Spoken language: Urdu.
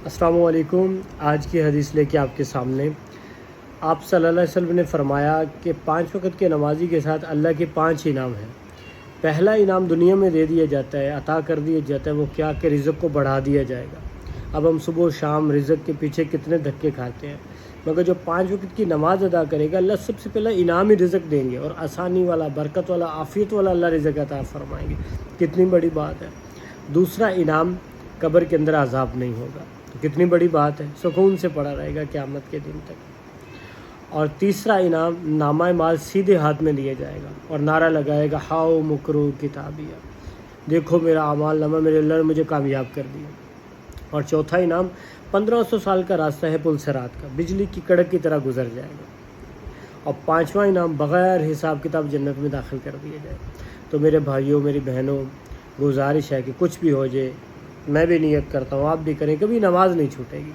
السلام علیکم۔ آج کی حدیث لے کے آپ کے سامنے آپ صلی اللہ علیہ وسلم نے فرمایا کہ 5 وقت کے نمازی کے ساتھ اللہ کے 5 انعام ہیں۔ پہلا انعام دنیا میں دے دیا جاتا ہے، عطا کر دیا جاتا ہے، وہ کیا کہ رزق کو بڑھا دیا جائے گا۔ اب ہم صبح و شام رزق کے پیچھے کتنے دھکے کھاتے ہیں، مگر جو 5 وقت کی نماز ادا کرے گا اللہ سب سے پہلا انعام ہی رزق دیں گے، اور آسانی والا، برکت والا، عافیت والا اللہ رزق عطا فرمائیں گے۔ کتنی بڑی بات ہے۔ دوسرا انعام، قبر کے اندر عذاب نہیں ہوگا، تو کتنی بڑی بات ہے، سکون سے پڑا رہے گا قیامت کے دن تک۔ اور تیسرا انعام، نامہ مال سیدھے ہاتھ میں لیا جائے گا اور نعرہ لگائے گا ہاؤ مکرو کتابیہ، دیکھو میرا اعمال نامہ، میرے اللہ نے مجھے کامیاب کر دیا۔ اور چوتھا انعام، 1500 سال کا راستہ ہے پل صراط کا، بجلی کی کڑک کی طرح گزر جائے گا۔ اور 5واں انعام، بغیر حساب کتاب جنت میں داخل کر دیا جائے۔ تو میرے بھائیوں، میری بہنوں، گزارش ہے کہ کچھ بھی ہو جائے، میں بھی نیت کرتا ہوں، آپ بھی کریں، کبھی نماز نہیں چھوٹے گی۔